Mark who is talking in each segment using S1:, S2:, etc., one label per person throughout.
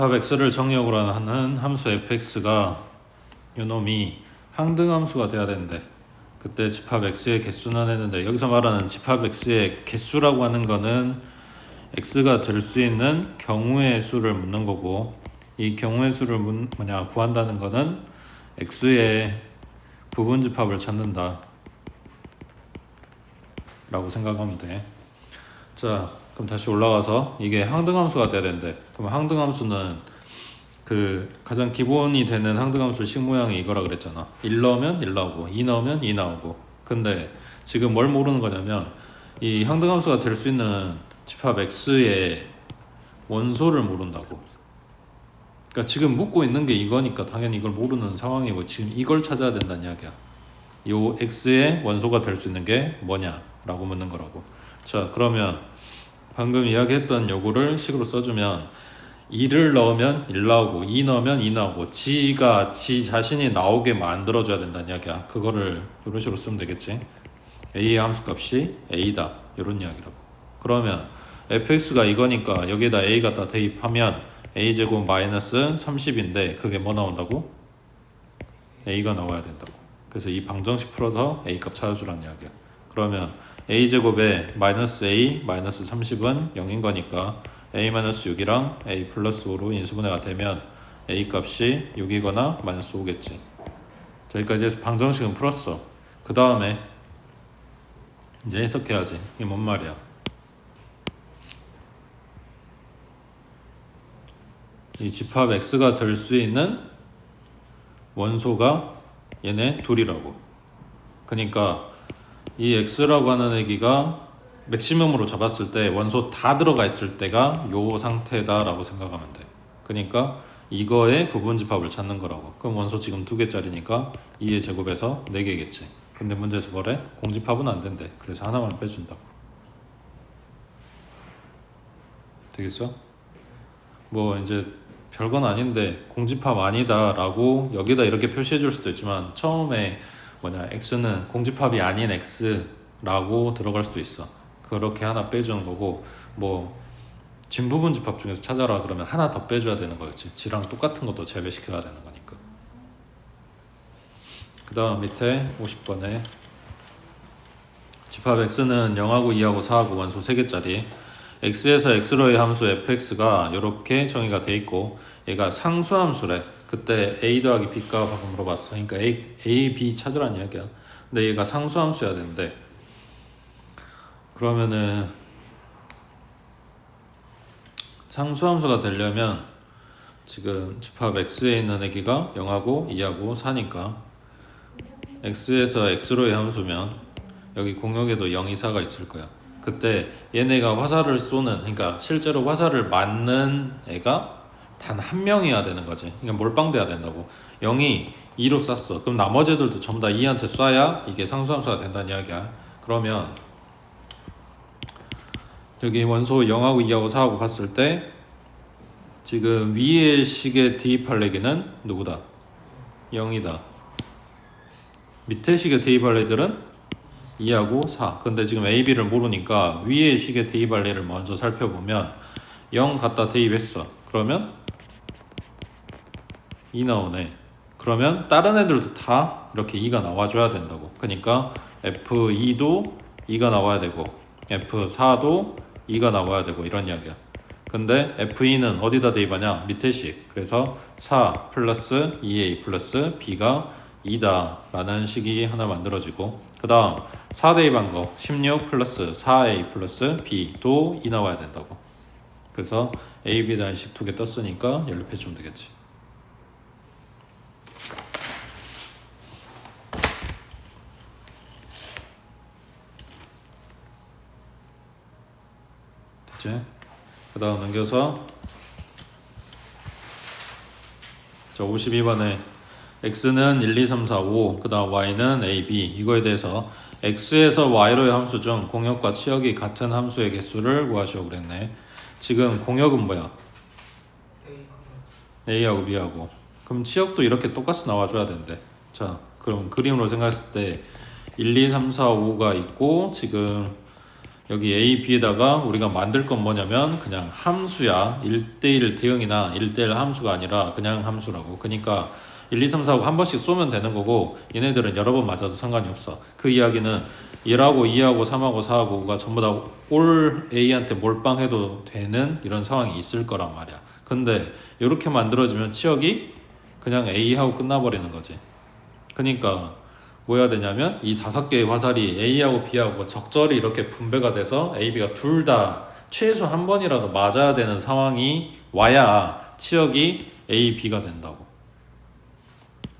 S1: 집합 x를 정의역으로 하는 함수 fx가 요놈이 항등함수가 돼야 되는데 그때 집합 x의 개수는 했는데 여기서 말하는 집합 x의 개수라고 하는 거는 x가 될 수 있는 경우의 수를 묻는 거고 이 경우의 수를 구한다는 거는 x의 부분집합을 찾는다 라고 생각하면 돼. 자, 그럼 다시 올라가서 이게 항등함수가 돼야 되는데 그럼 항등함수는 그 가장 기본이 되는 항등함수 식 모양이 이거라 그랬잖아. 1 넣으면 1 나오고 2 넣으면 2 나오고. 근데 지금 뭘 모르는 거냐면 이 항등함수가 될 수 있는 집합 x의 원소를 모른다고. 그러니까 지금 묻고 있는 게 이거니까 당연히 이걸 모르는 상황이고 지금 이걸 찾아야 된다는 이야기야. 요 x의 원소가 될 수 있는 게 뭐냐라고 묻는 거라고. 자, 그러면 방금 이야기했던 요거를 식으로 써주면 2를 넣으면 1 나오고 2 넣으면 2 나오고 지가 지 자신이 나오게 만들어줘야 된다는 이야기야. 그거를 이런 식으로 쓰면 되겠지. a의 함수값이 a다 이런 이야기라고. 그러면 fx가 이거니까 여기에다 a 갖다 대입하면 a제곱 마이너스 30인데 그게 뭐 나온다고? a가 나와야 된다고. 그래서 이 방정식 풀어서 a값 찾아주라는 이야기야. 그러면 a제곱에 마이너스 a 마이너스 30은 0인 거니까 a-6이랑 a 플러스 5로 인수분해가 되면 a 값이 6이거나 마이너스 5겠지. 여기까지 해서 방정식은 풀었어. 그 다음에 이제 해석해야지. 이게 뭔 말이야? 이 집합 x가 될 수 있는 원소가 얘네 둘이라고. 그러니까 이 x라고 하는 애기가 맥시멈으로 잡았을 때 원소 다 들어가 있을 때가 요 상태다 라고 생각하면 돼. 그러니까 이거의 부분집합을 찾는 거라고. 그럼 원소 지금 2개짜리니까 2의 제곱에서 4개겠지. 근데 문제에서 뭐래? 공집합은 안 된대. 그래서 하나만 빼준다고. 되겠어? 뭐 이제 별건 아닌데 공집합 아니다 라고 여기다 이렇게 표시해 줄 수도 있지만 처음에 x는 공집합이 아닌 x 라고 들어갈 수도 있어. 그렇게 하나 빼주는 거고 뭐 진부분 집합 중에서 찾아라 그러면 하나 더 빼줘야 되는 거겠지. 지랑 똑같은 것도 제외시켜야 되는 거니까. 그 다음 밑에 50번에 집합 x는 0하고 2하고 4하고 원소 3개짜리 x에서 x로의 함수 fx가 이렇게 정의가 돼 있고 얘가 상수함수래. 그때 a 더하기 b가 방금 물어봤어. 그러니까 a, b 찾으라는 이야기야. 근데 얘가 상수함수여야 되는데 그러면은 상수함수가 되려면 지금 집합 x에 있는 애기가 0하고 2하고 4니까 x에서 x로의 함수면 여기 공역에도 0, 2, 4가 있을 거야. 그때 얘네가 화살을 쏘는, 그러니까 실제로 화살을 맞는 애가 단 한 명이어야 되는 거지. 그러니까 몰빵돼야 된다고. 0이 2로 쐈어. 그럼 나머지 애들도 전부 다 2한테 쏴야 이게 상수함수가 된다는 이야기야. 그러면 여기 원소 0하고 2하고 4하고 봤을 때 지금 위의 식에 대입할 애기는 누구다? 0이다. 밑에 식에 대입할 애들은 2하고 4. 근데 지금 A, B를 모르니까 위의 식에 대입할 애를 먼저 살펴보면 0 갖다 대입했어. 그러면 2 나오네. 그러면 다른 애들도 다 이렇게 2가 나와줘야 된다고. 그러니까 F2도 2가 나와야 되고 F4도 2가 나와야 되고 이런 이야기야. 근데 F2는 어디다 대입하냐? 밑에 식. 그래서 4 플러스 2A 플러스 B가 2다 라는 식이 하나 만들어지고 그 다음 4 대입한 거 16 플러스 4A 플러스 B도 2 나와야 된다고. 그래서 A, B 단식 2개 떴으니까 연립해주면 되겠지. 됐지? 그 다음 넘겨서 자 52번에 x는 1, 2, 3, 4, 5 그 다음 y는 a, b 이거에 대해서 x에서 y로의 함수 중 공역과 치역이 같은 함수의 개수를 구하시오 그랬네. 지금 공역은 뭐야? a하고 b하고. 그럼 치역도 이렇게 똑같이 나와줘야 된대. 자 그럼 그림으로 생각했을 때 1, 2, 3, 4, 5가 있고 지금 여기 A, B에다가 우리가 만들 건 뭐냐면 그냥 함수야. 1대1 대응이나 1대1 함수가 아니라 그냥 함수라고. 그러니까 1, 2, 3, 4하고 한 번씩 쏘면 되는 거고 얘네들은 여러 번 맞아도 상관이 없어. 그 이야기는 1하고 2하고 3하고 4하고가 전부 다 올 A한테 몰빵해도 되는 이런 상황이 있을 거란 말이야. 근데 이렇게 만들어지면 치역이 그냥 A하고 끝나버리는 거지. 그러니까 뭐 해야 되냐면 이 5개의 화살이 A하고 B하고 적절히 이렇게 분배가 돼서 A, B가 둘 다 최소 한 번이라도 맞아야 되는 상황이 와야 치역이 A, B가 된다고.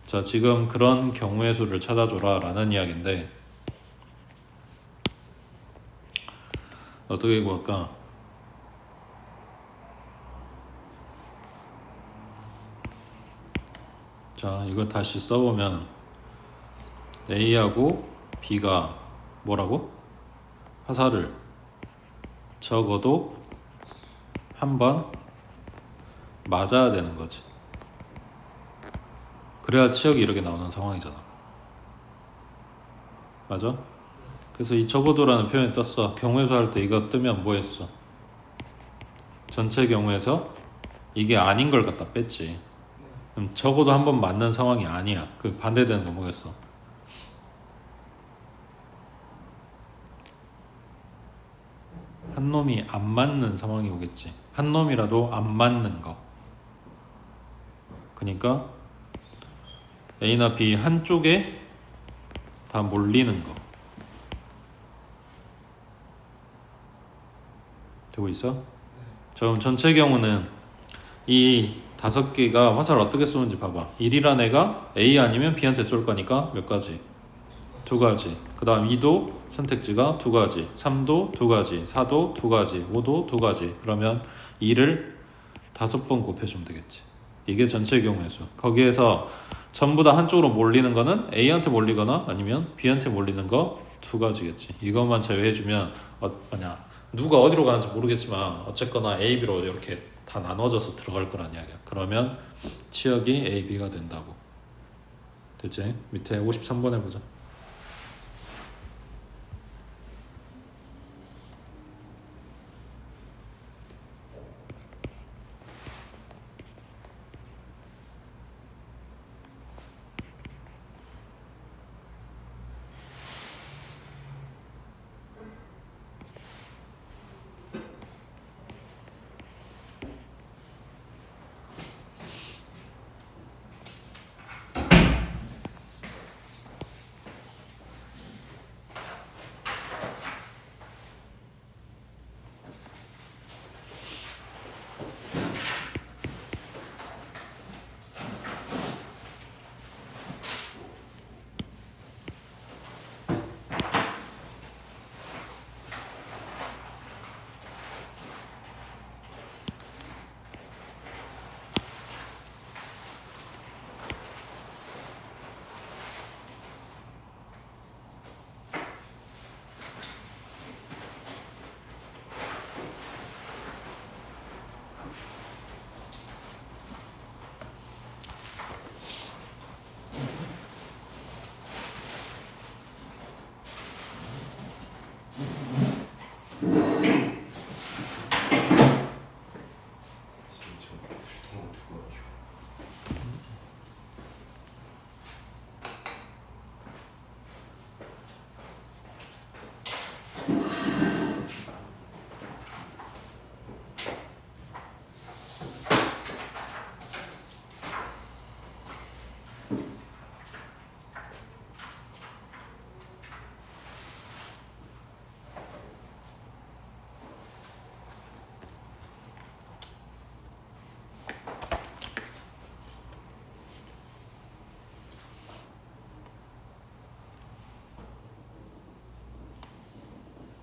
S1: 자, 지금 그런 경우의 수를 찾아줘라 라는 이야기인데 어떻게 구할까? 자, 이거 다시 써보면 A하고 B가 뭐라고? 화살을 적어도 한 번 맞아야 되는 거지. 그래야 치역이 이렇게 나오는 상황이잖아. 맞아? 그래서 이 적어도라는 표현이 떴어. 경우에서 할 때 이거 뜨면 뭐 했어? 전체 경우에서 이게 아닌 걸 갖다 뺐지. 그럼 적어도 한 번 맞는 상황이 아니야. 그 반대되는 거 뭐겠어? 한 놈이 안 맞는 상황이 오겠지. 한 놈이라도 안 맞는 거. 그러니까 A나 B 한쪽에 다 몰리는 거. 되고 있어? 자, 그럼 전체 경우는 이 5개가 화살을 어떻게 쏘는지 봐봐. 1이란 애가 A 아니면 B한테 쏠 거니까 몇 가지? 2가지. 그 다음 2도 선택지가 2가지. 3도 2가지. 4도 2가지. 5도 2가지. 그러면 2를 5번 곱해주면 되겠지. 이게 전체 경우의 수. 거기에서 전부 다 한쪽으로 몰리는 거는 A한테 몰리거나 아니면 B한테 몰리는 거 2가지겠지. 이것만 제외해주면 누가 어디로 가는지 모르겠지만 어쨌거나 A, B로 이렇게 다 나눠져서 들어갈 거란 이야기야. 그러면 치역이 A, B가 된다고. 됐지? 밑에 53번 해보자.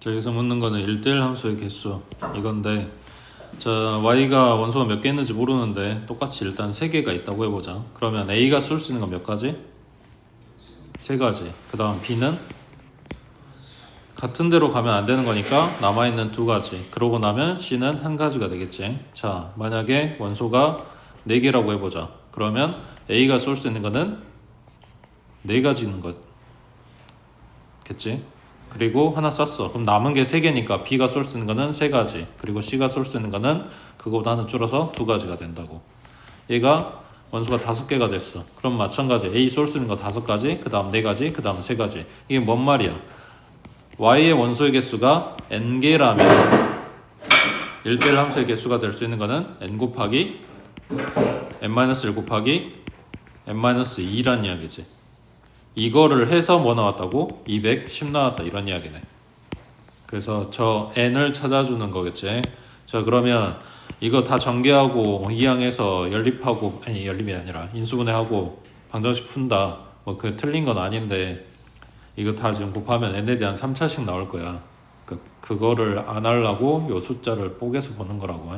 S1: 자, 여기서 묻는 거는 1대1 함수의 개수 이건데, 자, y가 원소가 몇 개 있는지 모르는데 똑같이 일단 3개가 있다고 해보자. 그러면 a가 쏠 수 있는 건 몇 가지? 3가지. 그 다음 b는 같은 데로 가면 안 되는 거니까 남아있는 2가지. 그러고 나면 c는 1가지가 되겠지. 자, 만약에 원소가 4개라고 해보자. 그러면 a가 쏠 수 있는 거는 4가지 있는 거겠지. 그리고 하나 썼어. 그럼 남은 게 3개니까 B가 쏠 수 있는 거는 3가지. 그리고 C가 쏠 수 있는 거는 그거보다 하나 줄어서 2가지가 된다고. 얘가 원소가 5개가 됐어. 그럼 마찬가지 A 쏠 수 있는 거 5가지, 그 다음 4가지, 그 다음 3가지. 이게 뭔 말이야? Y의 원소의 개수가 n개라면 1대1 함수의 개수가 될 수 있는 거는 n 곱하기 n-1 곱하기 n-2란 이야기지. 이거를 해서 뭐 나왔다고? 210 나왔다 이런 이야기네. 그래서 저 n을 찾아주는 거겠지. 자, 그러면 이거 다 전개하고 이항해서 연립하고, 아니 연립이 아니라 인수분해하고 방정식 푼다. 뭐 그 틀린 건 아닌데 이거 다 지금 곱하면 n에 대한 3차식 나올 거야. 그거를 안 하려고 요 숫자를 뽀개서 보는 거라고.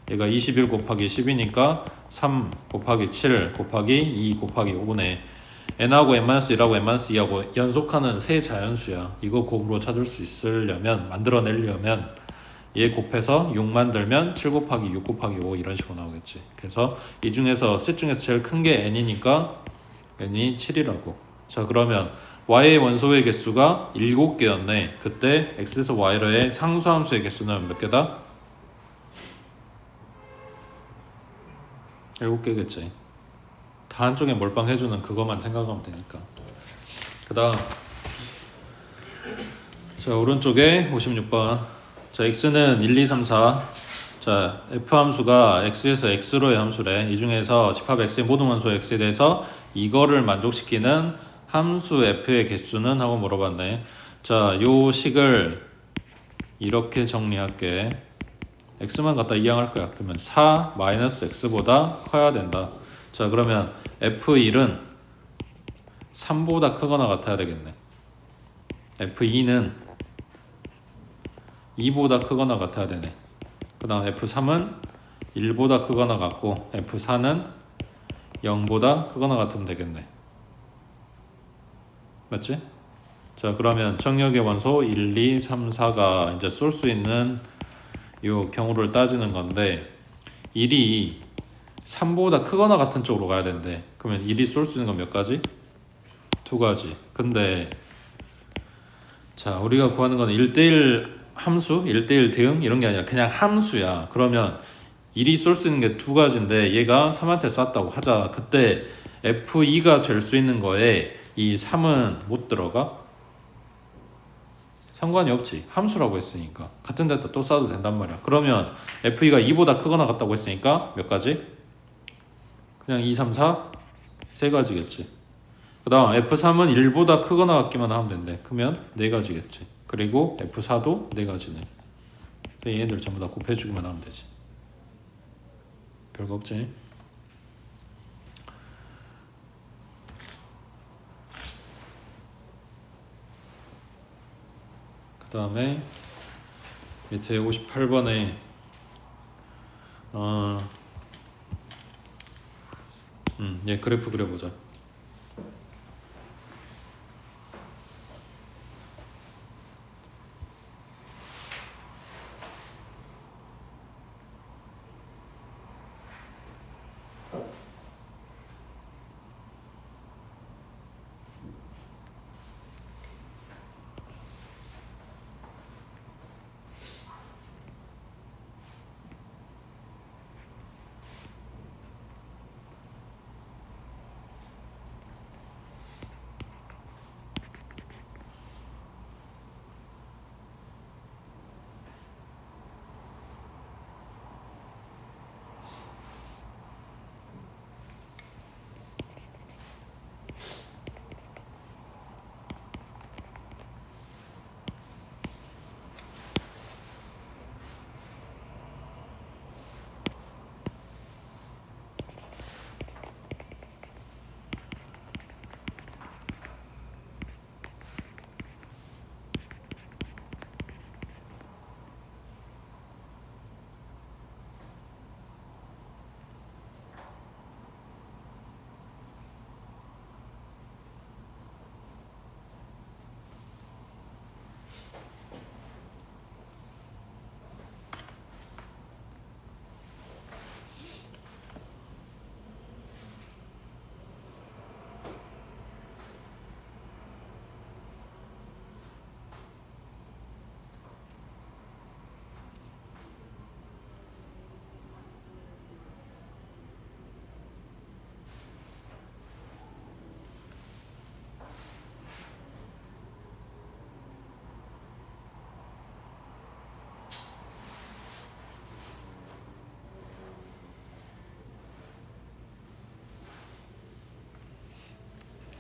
S1: 얘가 21 곱하기 10이니까 3 곱하기 7 곱하기 2 곱하기 5네. n하고 n-1하고 n-2하고 연속하는 세 자연수야. 이거 곱으로 찾을 수 있으려면, 만들어내려면 얘 곱해서 6 만들면 7 곱하기 6 곱하기 5 이런 식으로 나오겠지. 그래서 이 중에서 셋 중에서 제일 큰 게 n이니까 n이 7이라고. 자, 그러면 y의 원소의 개수가 7개였네. 그때 x에서 y로의 상수함수의 개수는 몇 개다? 7개겠지. 다 한쪽에 몰빵해주는 그것만 생각하면 되니까. 그 다음 자, 오른쪽에 56번. 자, x는 1, 2, 3, 4. 자, f 함수가 x에서 x로의 함수래. 이 중에서 집합 x의 모든 원소 x에 대해서 이거를 만족시키는 함수 f의 개수는 하고 물어봤네. 자, 요 식을 이렇게 정리할게. x만 갖다 이항할 거야. 그러면 4 마이너스 x보다 커야 된다. 자, 그러면 f1은 3보다 크거나 같아야 되겠네. f2는 2보다 크거나 같아야 되네. 그 다음 f3은 1보다 크거나 같고 f4는 0보다 크거나 같으면 되겠네. 맞지? 자, 그러면 정역의 원소 1, 2, 3, 4가 이제 쏠 수 있는 요 경우를 따지는 건데 1이 3보다 크거나 같은 쪽으로 가야 된대. 그러면 1이 쏠 수 있는 건 몇 가지? 2가지. 근데 자, 우리가 구하는 건 1대1 함수, 1대1 대응 이런 게 아니라 그냥 함수야. 그러면 1이 쏠 수 있는 게 2가지인데 얘가 3한테 쐈다고 하자. 그때 F2가 될 수 있는 거에 이 3은 못 들어가? 상관이 없지. 함수라고 했으니까. 같은 데다 또 쏴도 된단 말이야. 그러면 F2가 2보다 크거나 같다고 했으니까 몇 가지? 그냥 2, 3, 4? 3가지겠지. 그 다음 F3은 1보다 크거나 같기만 하면 된대. 그러면 4가지겠지. 그리고 F4도 4가지네. 얘네들 전부 다 곱해주기만 하면 되지. 별거 없지. 그 다음에 밑에 58번에 얘 그래프 그려보자.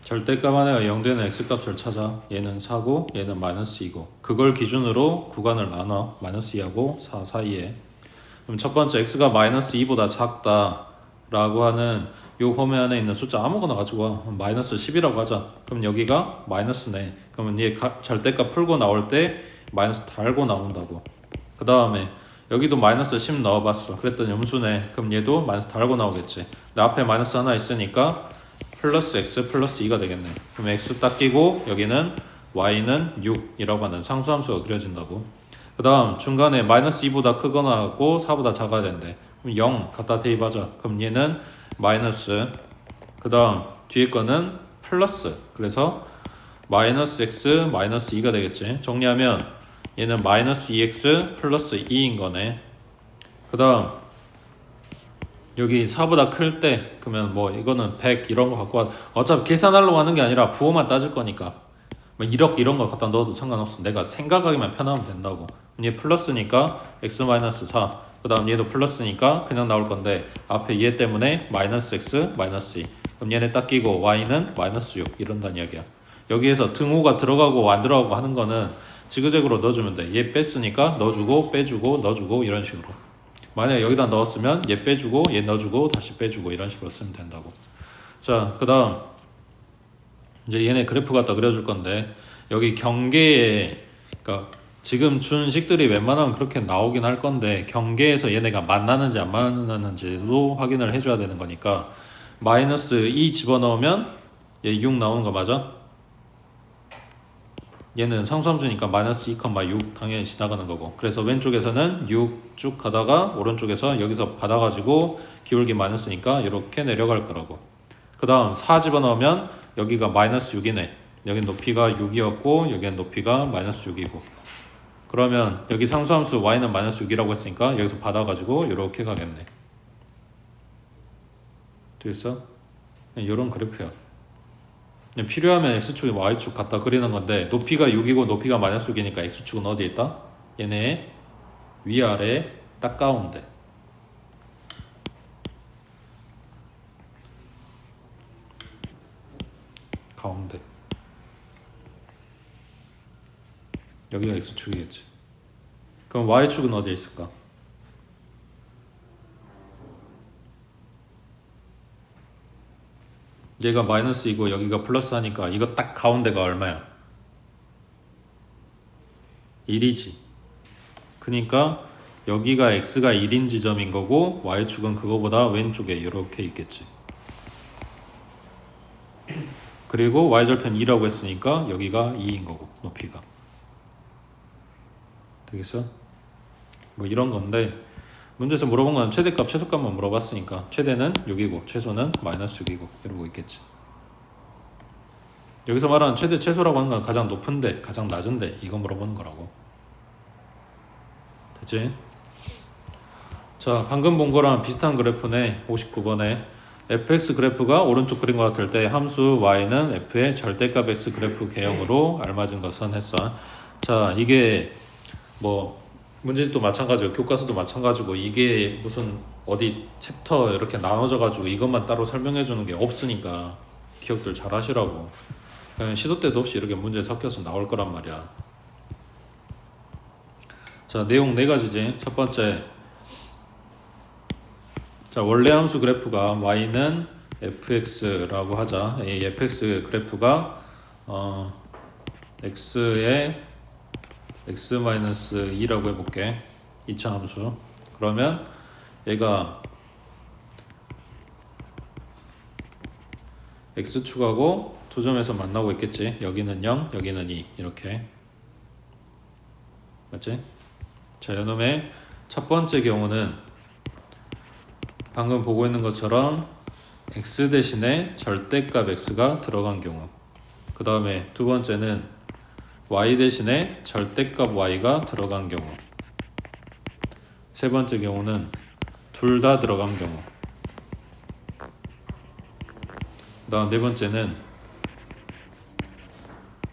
S1: 절대값 안에가 0 되는 x값을 찾아. 얘는 4고 얘는 마이너스 2고 그걸 기준으로 구간을 나눠. 마이너스 2하고 4 사이에. 그럼 첫 번째 x가 마이너스 2보다 작다 라고 하는 요 범위 안에 있는 숫자 아무거나 가지고 와. 마이너스 10이라고 하자. 그럼 여기가 마이너스네. 그러면 얘 절대값 풀고 나올 때 마이너스 달고 나온다고. 그 다음에 여기도 마이너스 10 넣어봤어. 그랬더니 음수네. 그럼 얘도 마이너스 달고 나오겠지. 근데 앞에 마이너스 하나 있으니까 플러스 x 플러스 2가 되겠네. 그럼 x 딱 끼고 여기는 y는 6이라고 하는 상수함수가 그려진다고. 그 다음 중간에 마이너스 2보다 크거나 같고 4보다 작아야 된대. 그럼 0 갖다 대입하자. 그럼 얘는 마이너스, 그 다음 뒤에 거는 플러스. 그래서 마이너스 x 마이너스 2가 되겠지. 정리하면 얘는 마이너스 2x 플러스 2인 거네. 그 다음 여기 4보다 클 때 그러면 뭐 이거는 100 이런 거 갖고 와. 어차피 계산하려고 하는 게 아니라 부호만 따질 거니까 뭐 1억 이런 거 갖다 넣어도 상관없어. 내가 생각하기만 편하면 된다고. 얘 플러스니까 x 마이너스 4. 그 다음 얘도 플러스니까 그냥 나올 건데 앞에 얘 때문에 마이너스 x 마이너스 2. 그럼 얘네 딱 끼고 y는 마이너스 6 이런다는 이야기야. 여기에서 등호가 들어가고 안 들어가고 하는 거는 지그재그로 넣어주면 돼. 얘 뺐으니까 넣어주고 빼주고 넣어주고 이런 식으로. 만약에 여기다 넣었으면 얘 빼주고 얘 넣어주고 다시 빼주고 이런 식으로 쓰면 된다고. 자, 그 다음 이제 얘네 그래프 갖다 그려줄 건데 여기 경계에 그러니까 지금 준 식들이 웬만하면 그렇게 나오긴 할 건데 경계에서 얘네가 만나는지 안 만나는지도 확인을 해줘야 되는 거니까 마이너스 2 집어넣으면 얘 6 나오는 거 맞아? 얘는 상수함수니까 마이너스 2,6 당연히 지나가는 거고. 그래서 왼쪽에서는 6 쭉 가다가 오른쪽에서 여기서 받아가지고 기울기 마이너스니까 이렇게 내려갈 거라고. 그 다음 4 집어넣으면 여기가 마이너스 6이네. 여긴 높이가 6이었고 여기는 높이가 마이너스 6이고. 그러면 여기 상수함수 y는 마이너스 6이라고 했으니까 여기서 받아가지고 이렇게 가겠네. 됐어? 이런 그래프야. 필요하면 x축이 y축 갖다 그리는 건데 높이가 6이고 높이가 마이너스 6이니까 x축은 어디에 있다? 얘네 위아래 딱 가운데. 가운데. 여기가 x축이겠지. 그럼 y축은 어디에 있을까? 얘가 마이너스이고 여기가 플러스 하니까 이거 딱 가운데가 얼마야? 1이지. 그러니까 여기가 x가 1인 지점인 거고 y축은 그거보다 왼쪽에 이렇게 있겠지. 그리고 y절편 2라고 했으니까 여기가 2인 거고 높이가. 되겠어? 뭐 이런 건데 문제에서 물어본 건 최대값 최소값만 물어봤으니까 최대는 6이고 최소는 마이너스 6이고 이러고 있겠지. 여기서 말하는 최대 최소라고 하는 건 가장 높은데 가장 낮은데 이거 물어보는 거라고. 됐지? 자, 방금 본 거랑 비슷한 그래프네. 59번에 fx 그래프가 오른쪽 그린 것 같을 때 함수 y는 f의 절대값 x 그래프 개형으로 알맞은 것은 했어. 자, 이게 뭐 문제집도 마찬가지고 교과서도 마찬가지고 이게 무슨 어디 챕터 이렇게 나눠져 가지고 이것만 따로 설명해 주는 게 없으니까 기억들 잘 하시라고. 그냥 시도 때도 없이 이렇게 문제 섞여서 나올 거란 말이야. 자, 내용 4가지지. 첫 번째, 자, 원래 함수 그래프가 y는 fx라고 하자. 이 fx 그래프가 x의 x-2라고 해볼게. 2차 함수. 그러면 얘가 x축하고 두 점에서 만나고 있겠지. 여기는 0, 여기는 2 이렇게. 맞지? 자, 이놈의 첫 번째 경우는 방금 보고 있는 것처럼 x 대신에 절대값 x가 들어간 경우. 그 다음에 두 번째는 y 대신에 절대값 y가 들어간 경우. 세 번째 경우는 둘 다 들어간 경우. 그 다음 네 번째는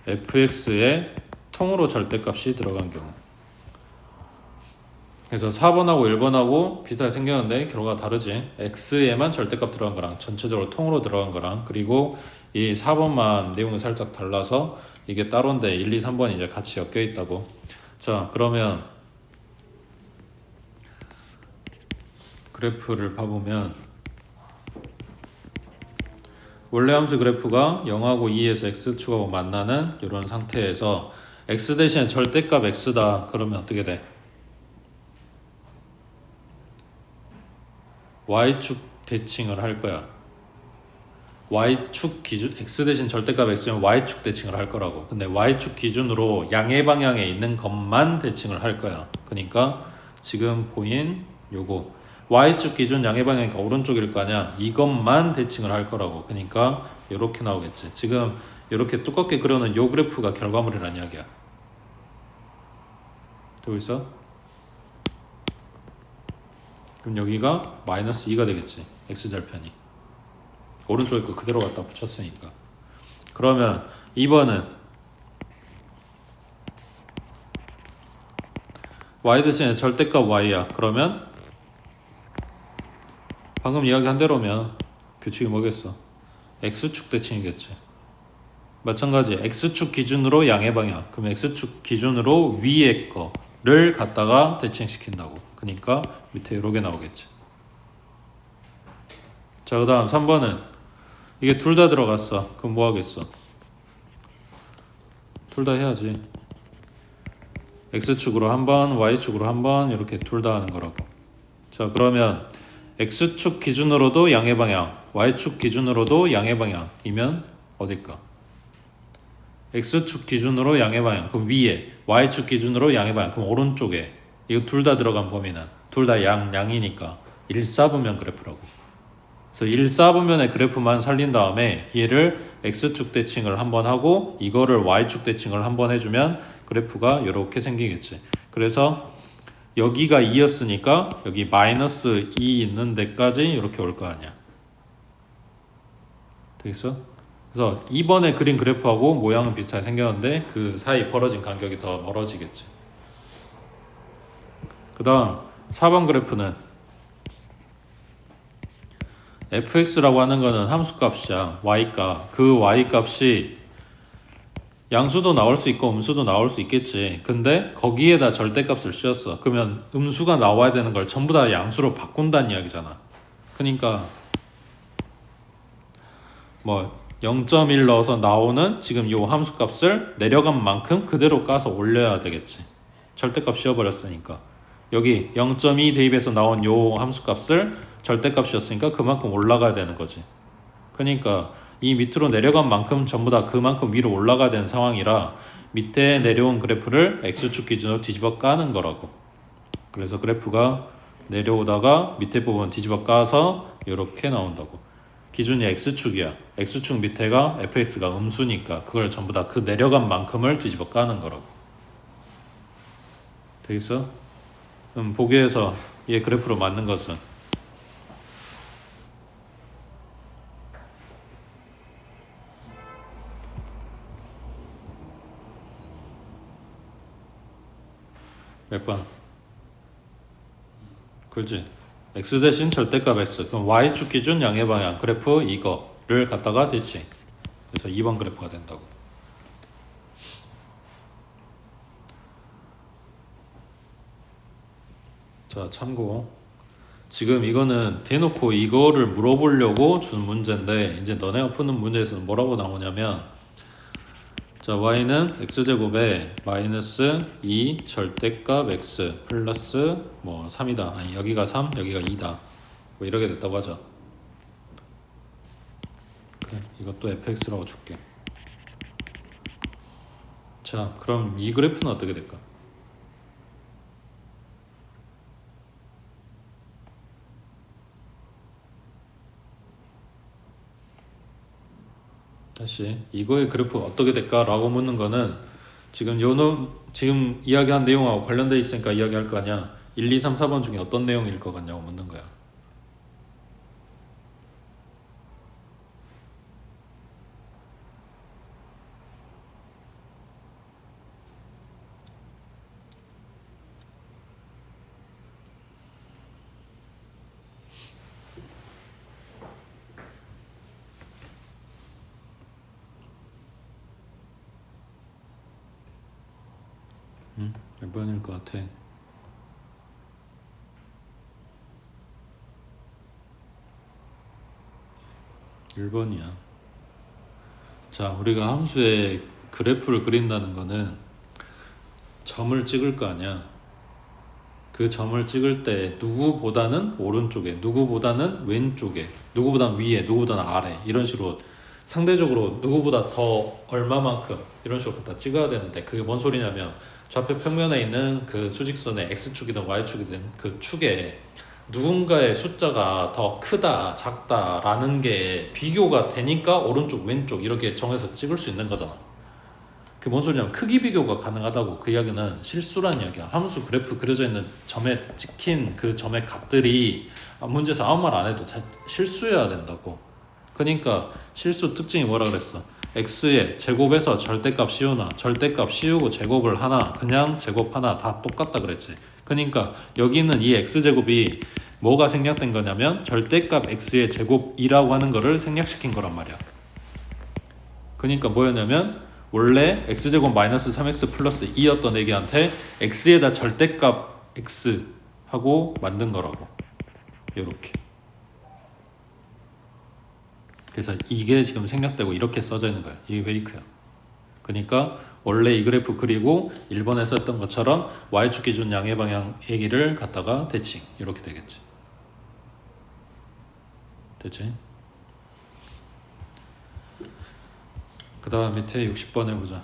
S1: fx에 통으로 절대값이 들어간 경우. 그래서 4번하고 1번하고 비슷하게 생겼는데 결과가 다르지. x에만 절대값 들어간 거랑 전체적으로 통으로 들어간 거랑 그리고 이 4번만 내용이 살짝 달라서 이게 따로인데 1, 2, 3번이 이제 같이 엮여 있다고. 자, 그러면 그래프를 봐보면 원래 함수 그래프가 0하고 2에서 x축하고 만나는 이런 상태에서 x 대신에 절대값 x다. 그러면 어떻게 돼? y축 대칭을 할 거야. y축 기준 x 대신 절대값 x면 y축 대칭을 할 거라고. 근데 y축 기준으로 양의 방향에 있는 것만 대칭을 할 거야. 그러니까 지금 보인 요거 y축 기준 양의 방향이니까 오른쪽일 거 아니야. 이것만 대칭을 할 거라고. 그러니까 이렇게 나오겠지. 지금 이렇게 두껍게 그려놓은 요 그래프가 결과물이란 이야기야. 되고 있어? 그럼 여기가 마이너스 2가 되겠지. x절편이. 오른쪽에 거 그대로 갖다 붙였으니까. 그러면 2번은 y 대신에 절대값 y야. 그러면 방금 이야기한 대로면 규칙이 뭐겠어? x축 대칭이겠지. 마찬가지 x축 기준으로 양의 방향. 그럼 x축 기준으로 위에 거를 갖다가 대칭시킨다고. 그러니까 밑에 이렇게 나오겠지. 자, 그 다음 3번은 이게 둘 다 들어갔어. 그럼 뭐 하겠어? 둘 다 해야지. x축으로 한 번, y축으로 한 번 이렇게 둘 다 하는 거라고. 자, 그러면 x축 기준으로도 양의 방향, y축 기준으로도 양의 방향이면 어딜까? x축 기준으로 양의 방향, 그럼 위에, y축 기준으로 양의 방향, 그럼 오른쪽에. 이거 둘 다 들어간 범위는 둘 다 양이니까 1사분면 그래프라고. 그래서 1사분면의 그래프만 살린 다음에 얘를 x축 대칭을 한번 하고 이거를 y축 대칭을 한번 해주면 그래프가 이렇게 생기겠지. 그래서 여기가 2였으니까 여기 마이너스 2 있는 데까지 이렇게 올 거 아니야. 되겠어? 그래서 2번에 그린 그래프하고 모양은 비슷하게 생겼는데 그 사이 벌어진 간격이 더 멀어지겠지. 그 다음 4번 그래프는 fx라고 하는 거는 함수값이야. y값. 그 y값이 양수도 나올 수 있고 음수도 나올 수 있겠지. 근데 거기에다 절대값을 씌웠어. 그러면 음수가 나와야 되는 걸 전부 다 양수로 바꾼다는 이야기잖아. 그러니까 뭐 0.1 넣어서 나오는 지금 요 함수값을 내려간 만큼 그대로 까서 올려야 되겠지. 절대값 씌워버렸으니까. 여기 0.2 대입해서 나온 요 함수값을 절대값이었으니까 그만큼 올라가야 되는 거지. 그러니까 이 밑으로 내려간 만큼 전부 다 그만큼 위로 올라가야 되는 상황이라 밑에 내려온 그래프를 x축 기준으로 뒤집어 까는 거라고. 그래서 그래프가 내려오다가 밑에 부분 뒤집어 까서 이렇게 나온다고. 기준이 x축이야. x축 밑에가 fx가 음수니까 그걸 전부 다 그 내려간 만큼을 뒤집어 까는 거라고. 되겠어? 보기에서 얘 그래프로 맞는 것은 몇 번? 그렇지. x 대신 절대값 x. 그럼 y축 기준 양의 방향 그래프 이거를 갖다가 대칭. 그래서 2번 그래프가 된다고. 자, 참고. 지금 이거는 대놓고 이거를 물어보려고 준 문제인데 이제 너네가 푸는 문제에서는 뭐라고 나오냐면 자, y는 x제곱에 마이너스 2 절대값 x 플러스 뭐 3이다. 아니 여기가 3 여기가 2다. 뭐 이렇게 됐다고 하자. 그래, 이것도 fx라고 줄게. 자, 그럼 이 그래프는 어떻게 될까? 다시 이거의 그래프가 어떻게 될까라고 묻는 거는 지금 지금 이야기한 내용하고 관련돼 있으니까 이야기할 거 아니야. 1, 2, 3, 4번 중에 어떤 내용일 것 같냐고 묻는 거야. 몇 번일 것 같아? 1번이야. 자, 우리가 함수의 그래프를 그린다는 거는 점을 찍을 거 아니야. 그 점을 찍을 때 누구보다는 오른쪽에, 누구보다는 왼쪽에, 누구보다는 위에, 누구보다는 아래 이런 식으로 상대적으로 누구보다 더 얼마만큼 이런 식으로 갖다 찍어야 되는데, 그게 뭔 소리냐면 좌표 평면에 있는 그 수직선의 x축이든 y축이든 그 축에 누군가의 숫자가 더 크다 작다 라는 게 비교가 되니까 오른쪽 왼쪽 이렇게 정해서 찍을 수 있는 거잖아. 그게 뭔 소리냐면 크기 비교가 가능하다고. 그 이야기는 실수란 이야기야. 함수 그래프 그려져 있는 점에 찍힌 그 점의 값들이 문제에서 아무 말 안 해도 실수여야 된다고. 그러니까 실수 특징이 뭐라 그랬어? x의 제곱에서 절대값 씌우나 절대값 씌우고 제곱을 하나 그냥 제곱 하나 다 똑같다 그랬지. 그러니까 여기는 이 x제곱이 뭐가 생략된 거냐면 절대값 x의 제곱이라고 하는 거를 생략시킨 거란 말이야. 그러니까 뭐였냐면 원래 x제곱 마이너스 3x 플러스 2였던 애기한테 x에다 절대값 x 하고 만든 거라고. 요렇게. 그래서 이게 지금 생략되고 이렇게 써져 있는 거야. 이게 페이크야. 그러니까 원래 이 그래프 그리고 1번에서 했던 것처럼 y축 기준 양의 방향 얘기를 갖다가 대칭 이렇게 되겠지. 됐지? 그 다음 밑에 60번 해보자.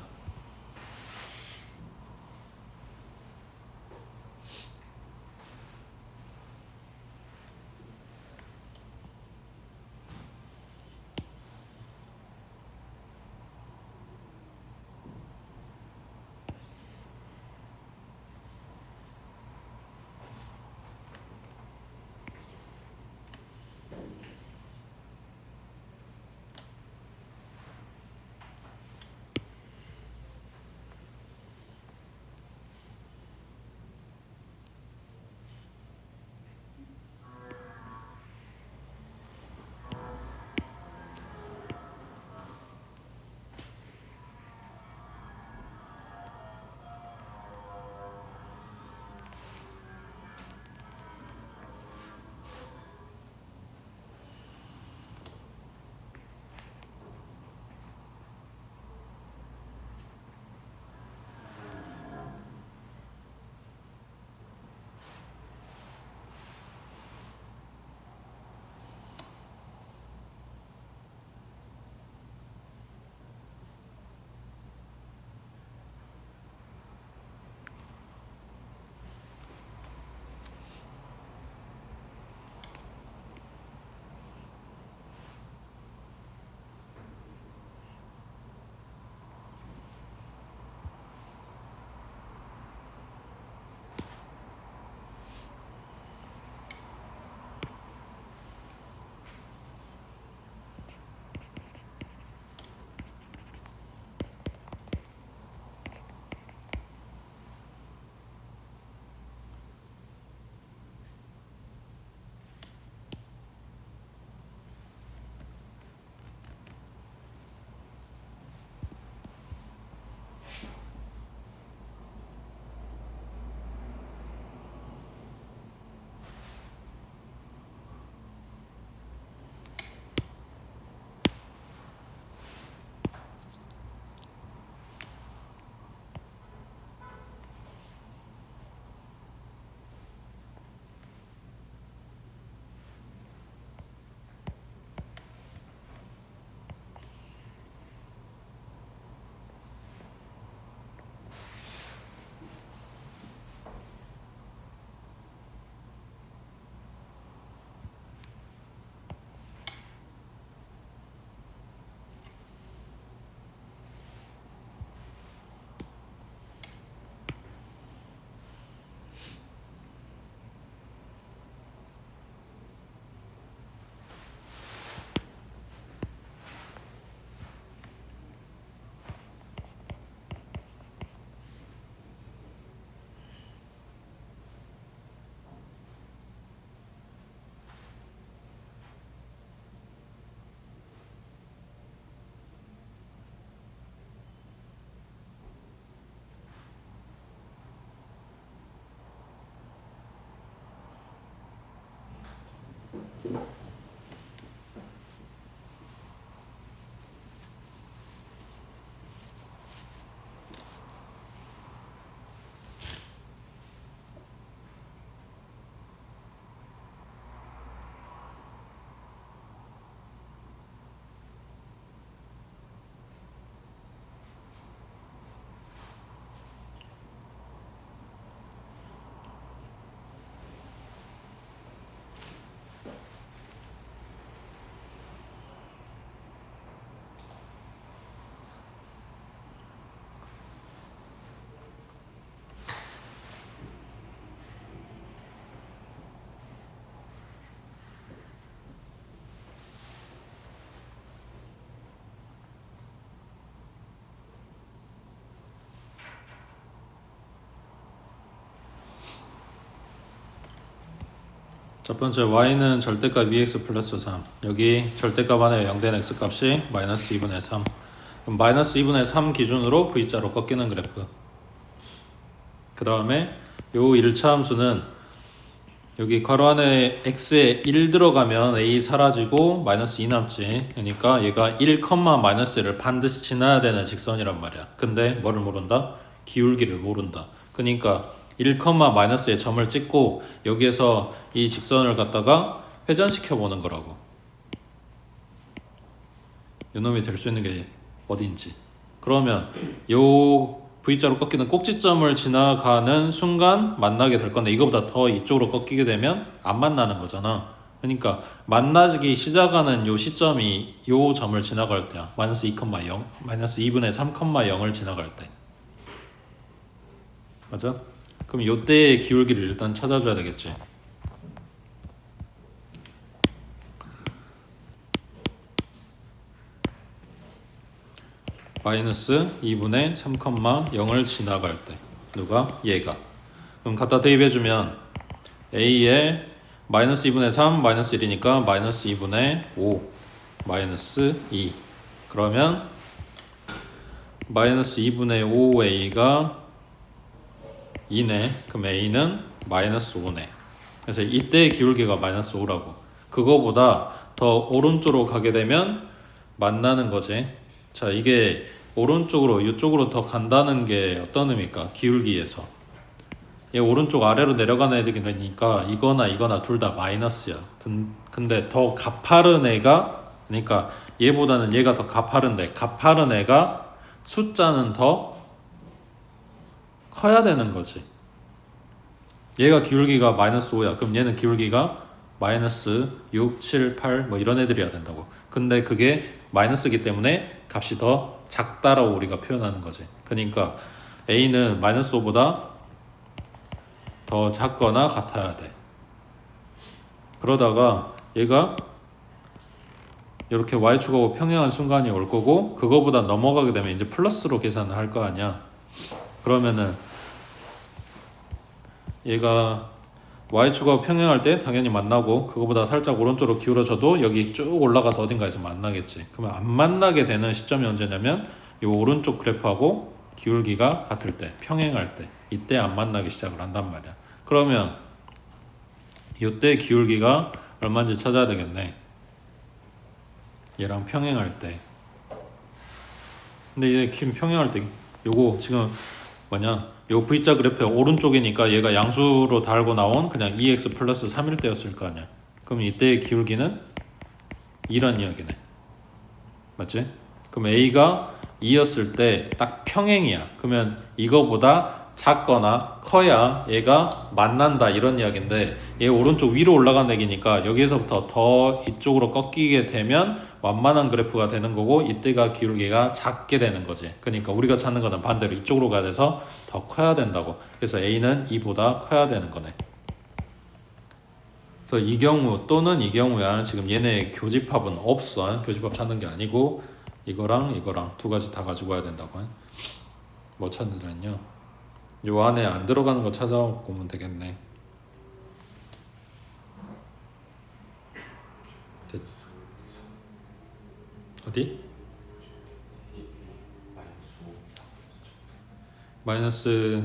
S1: 첫 번째 y는 절대값 2x 플러스 3. 여기 절대값 안에 0된 x값이 마이너스 2분의 3. 그럼 마이너스 2분의 3 기준으로 v자로 꺾이는 그래프. 그 다음에 요 1차 함수는 여기 괄호 안에 x에 1 들어가면 a 사라지고 마이너스 2 남지. 그러니까 얘가 1, 마이너스 1을 반드시 지나야 되는 직선이란 말이야. 근데 뭐를 모른다? 기울기를 모른다. 그러니까 1, 마이너스의 점을 찍고 여기에서 이 직선을 갖다가 회전시켜 보는 거라고. 요놈이 될 수 있는 게 어딘지. 그러면 요 V자로 꺾이는 꼭지점을 지나가는 순간 만나게 될 건데 이거보다 더 이쪽으로 꺾이게 되면 안 만나는 거잖아. 그러니까 만나기 시작하는 요 시점이 요 점을 지나갈 때야. 마이너스 2,0, 마이너스 2분의 3,0을 지나갈 때. 맞아? 그럼 요때의 기울기를 일단 찾아줘야 되겠지. 마이너스 2분의 3,0을 지나갈 때. 누가? 얘가. 그럼 갖다 대입해주면 a에 마이너스 2분의 3, 마이너스 1이니까 마이너스 2분의 5, 마이너스 2. 그러면 마이너스 2분의 5a가 2네. 그럼 a는 마이너스 5네. 그래서 이때의 기울기가 마이너스 5라고. 그거보다 더 오른쪽으로 가게 되면 만나는 거지. 자, 이게 오른쪽으로 이쪽으로 더 간다는 게 어떤 의미일까? 기울기에서 얘 오른쪽 아래로 내려가는 애들이니까 이거나 둘 다 마이너스야. 근데 더 가파른 애가, 그러니까 얘보다는 얘가 더 가파른데 가파른 애가 숫자는 더 커야 되는 거지. 얘가 기울기가 마이너스 5야. 그럼 얘는 기울기가 마이너스 6, 7, 8 뭐 이런 애들이어야 된다고. 근데 그게 마이너스이기 때문에 값이 더 작다라고 우리가 표현하는 거지. 그러니까 a는 마이너스 5보다 더 작거나 같아야 돼. 그러다가 얘가 이렇게 y축하고 평행한 순간이 올 거고 그거보다 넘어가게 되면 이제 플러스로 계산을 할 거 아니야. 그러면은 얘가 y축하고 평행할 때 당연히 만나고 그거보다 살짝 오른쪽으로 기울어져도 여기 쭉 올라가서 어딘가에서 만나겠지. 그러면 안 만나게 되는 시점이 언제냐면 이 오른쪽 그래프하고 기울기가 같을 때, 평행할 때, 이때 안 만나기 시작을 한단 말이야. 그러면 이때 기울기가 얼마인지 찾아야 되겠네. 얘랑 평행할 때. 근데 얘 평행할 때 요거 지금 뭐냐, 요 V자 그래프의 오른쪽이니까 얘가 양수로 달고 나온 그냥 2x 플러스 3일 때였을 거 아니야. 그럼 이때의 기울기는 2란 이야기네. 맞지? 그럼 a가 2였을 때 딱 평행이야. 그러면 이거보다 작거나 커야 얘가 만난다 이런 이야기인데 얘 오른쪽 위로 올라간 얘기니까 여기에서부터 더 이쪽으로 꺾이게 되면 완만한 그래프가 되는 거고 이때가 기울기가 작게 되는 거지. 그러니까 우리가 찾는 거는 반대로 이쪽으로 가야 돼서 더 커야 된다고. 그래서 a는 2보다 커야 되는 거네. 그래서 이 경우 또는 이 경우야 지금 얘네 교집합은 없어. 교집합 찾는 게 아니고 이거랑 두 가지 다 가지고 와야 된다고. 뭐 찾느냐요? 요 안에 안 들어가는 거 찾아보면 되겠네. 어디? 마이너스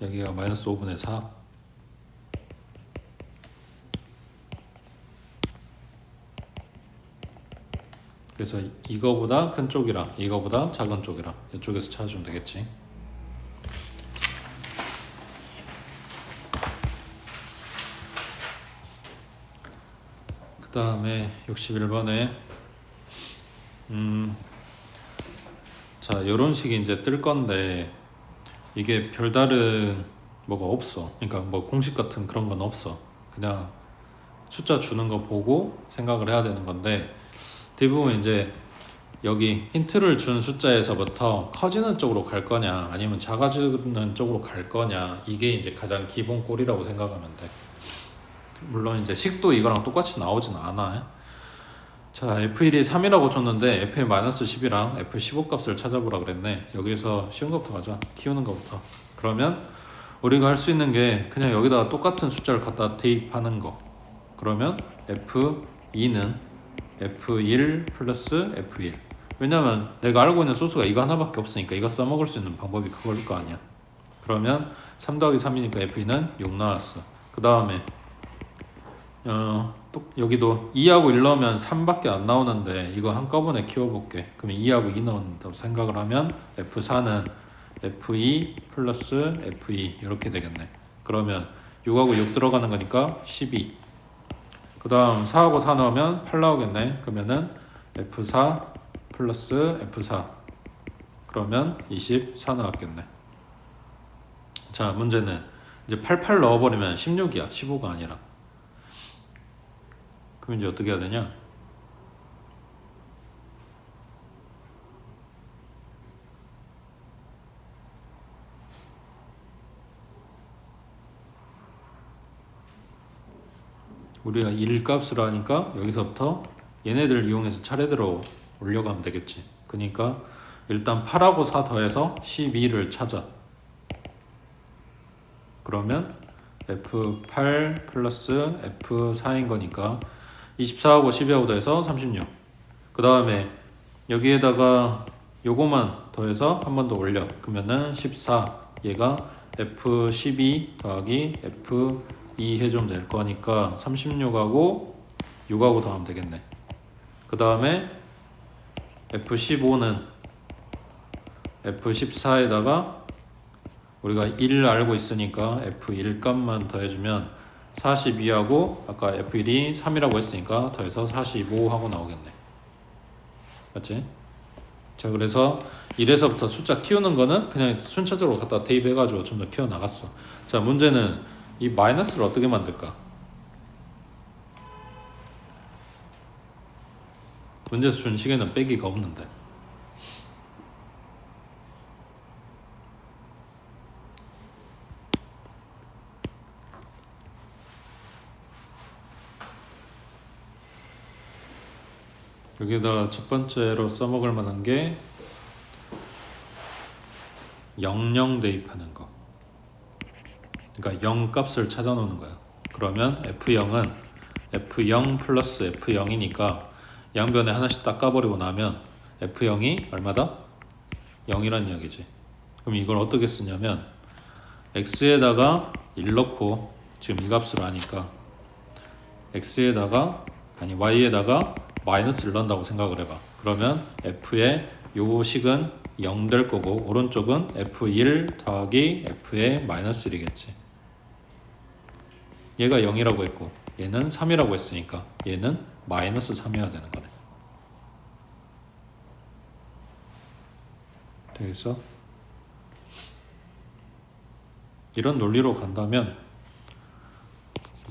S1: 여기가 마이너스 5분의 4. 그래서 이거보다 큰 쪽이랑 이거보다 작은 쪽이랑 이쪽에서 찾아주면 되겠지. 그 다음에 61번에 자 요런 식이 이제 뜰 건데 이게 별다른 뭐가 없어. 그러니까 뭐 공식 같은 그런 건 없어. 그냥 숫자 주는 거 보고 생각을 해야 되는 건데, 대부분 이제 여기 힌트를 준 숫자에서부터 커지는 쪽으로 갈 거냐 아니면 작아지는 쪽으로 갈 거냐, 이게 이제 가장 기본 꼴이라고 생각하면 돼. 물론 이제 식도 이거랑 똑같이 나오진 않아. 자, F1이 3이라고 줬는데 F1-10이랑 F15 값을 찾아보라 그랬네. 여기서 쉬운 것부터 가자. 키우는 것부터. 그러면 우리가 할 수 있는 게 그냥 여기다가 똑같은 숫자를 갖다 대입하는 거. 그러면 F2는 F1 플러스 F1. 왜냐면 내가 알고 있는 소수가 이거 하나밖에 없으니까 이거 써먹을 수 있는 방법이 그걸 거 아니야. 그러면 3 더하기 3이니까 F2는 6 나왔어. 그 다음에 또 여기도 2하고 1 넣으면 3밖에 안 나오는데 이거 한꺼번에 키워볼게. 그러면 2하고 2 넣는다고 생각을 하면 F4는 F2 플러스 F2 이렇게 되겠네. 그러면 6하고 6 들어가는 거니까 12. 그 다음 4하고 4 넣으면 8 나오겠네. 그러면은 F4 플러스 F4 그러면 24 나왔겠네. 자, 문제는 이제 88 넣어버리면 16이야 15가 아니라. 그럼 이제 어떻게 해야 되냐? 우리가 1 값으로 하니까 여기서부터 얘네들을 이용해서 차례대로 올려가면 되겠지. 그러니까 일단 8하고 4 더해서 12를 찾아. 그러면 F8 플러스 F4인 거니까 24하고 12하고 더해서 36. 그 다음에 여기에다가 요거만 더해서 한 번 더 올려. 그러면은 14. 얘가 F12 더하기 F2 해주면 될 거니까 36하고 6하고 더하면 되겠네. 그 다음에 F15는 F14에다가 우리가 1을 알고 있으니까 F1 값만 더해주면 42하고 아까 F1이 3이라고 했으니까 더해서 45하고 나오겠네. 맞지? 자, 그래서 1에서부터 숫자 키우는 거는 그냥 순차적으로 갖다 대입해가지고 좀 더 키워 나갔어. 자, 문제는 이 마이너스를 어떻게 만들까? 문제에서 준 식에는 빼기가 없는데. 여기다 첫 번째로 써먹을 만한 게 00 대입하는 거. 그러니까 0 값을 찾아 놓는 거야. 그러면 F0은 F0 플러스 F0이니까 양변에 하나씩 닦아버리고 나면 F0이 얼마다? 0이란 이야기지. 그럼 이걸 어떻게 쓰냐면 X에다가 1 넣고 지금 이 값으로 하니까 X에다가 아니 Y에다가 마이너스를 넣는다고 생각을 해봐. 그러면 F의 요 식은 0 될 거고 오른쪽은 F1 더하기 F의 마이너스 1이겠지. 얘가 0이라고 했고 얘는 3이라고 했으니까 얘는 마이너스 3이어야 되는 거네. 되겠어? 이런 논리로 간다면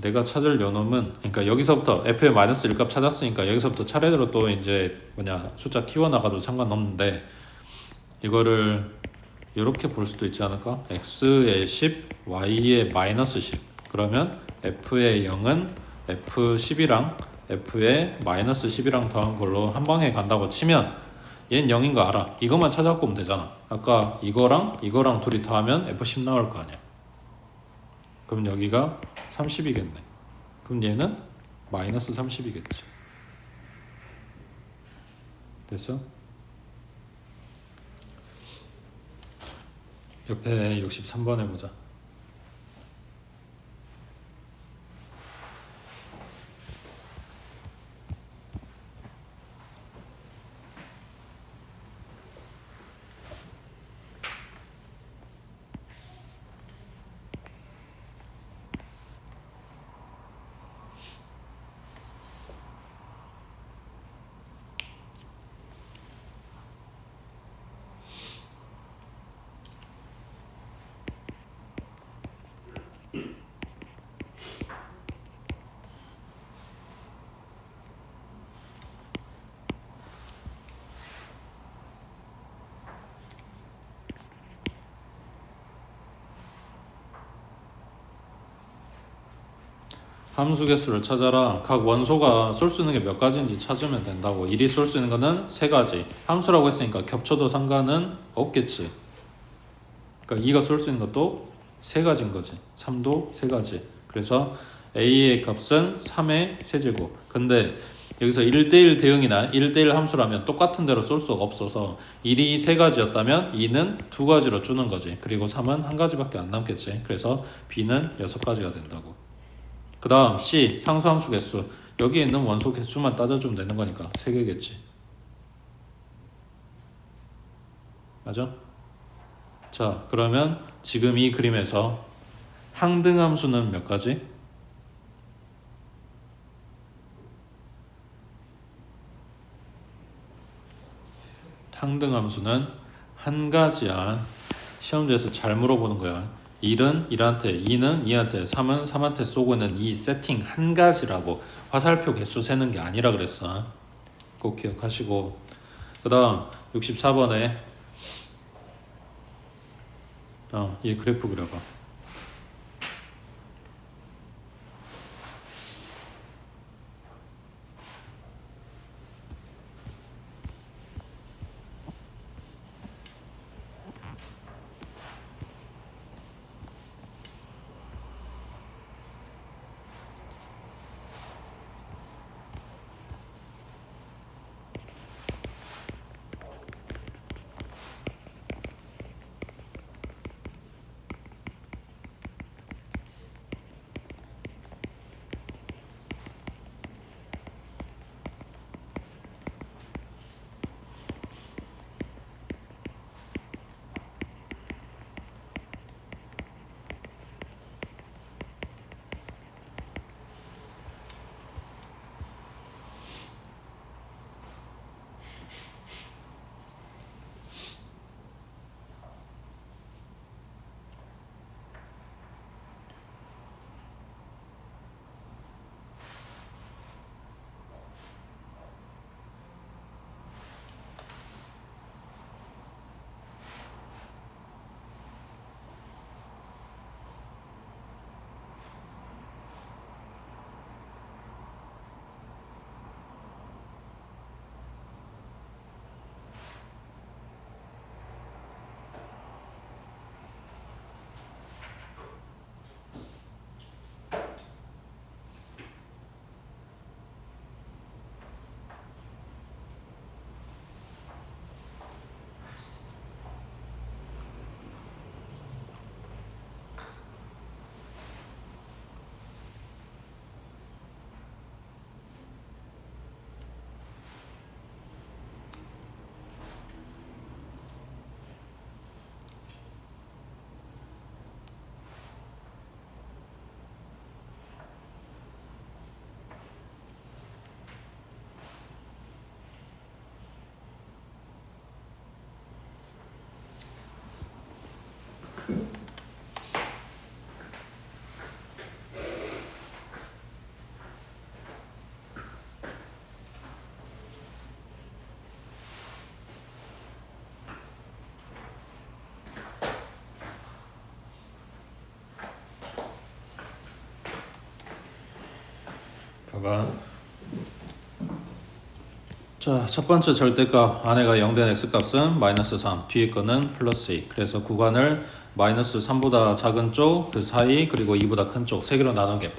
S1: 내가 찾을 요놈은, 그러니까 여기서부터 F의 마이너스 1 값 찾았으니까 여기서부터 차례대로 또 이제 숫자 키워나가도 상관없는데 이거를 이렇게 볼 수도 있지 않을까? X의 10, Y의 마이너스 10. 그러면 F의 0은 F10이랑 F의 마이너스 10이랑 더한 걸로 한 방에 간다고 치면 얘는 0인 거 알아. 이것만 찾아갖고 오면 되잖아. 아까 이거랑 둘이 더하면 F10 나올 거 아니야. 그럼 여기가 30이겠네. 그럼 얘는 마이너스 30이겠지. 됐어? 옆에 63번 해보자. 함수 개수를 찾아라. 각 원소가 쏠 수 있는 게 몇 가지인지 찾으면 된다고. 1이 쏠 수 있는 거는 3가지. 함수라고 했으니까 겹쳐도 상관은 없겠지. 그러니까 2가 쏠 수 있는 것도 3가지인 거지. 3도 3가지. 그래서 a의 값은 3의 세제곱. 근데 여기서 1대1 대응이나 1대1 함수라면 똑같은 대로 쏠 수가 없어서 1이 3가지였다면 2는 2가지로 주는 거지. 그리고 3은 1가지밖에 안 남겠지. 그래서 b는 6가지가 된다고. 그 다음 C 상수함수 개수. 여기에 있는 원소 개수만 따져주면 되는 거니까 3개겠지. 맞아? 자, 그러면 지금 이 그림에서 항등함수는 몇 가지? 항등함수는 1가지야. 시험지에서 잘 물어보는 거야. 1은 1한테, 2는 2한테, 3은 3한테 쏘고 있는 이 세팅 1가지라고. 화살표 개수 세는 게 아니라 그랬어. 꼭 기억하시고. 그 다음 64번에 얘 그래프 그려봐. 봐봐. 자, 첫 번째 절대값 안에가 0된 x값은 마이너스 3, 뒤에 거는 플러스 2. 그래서 구간을 마이너스 3보다 작은 쪽, 그 사이, 그리고 2보다 큰 쪽 3개로 나눈 게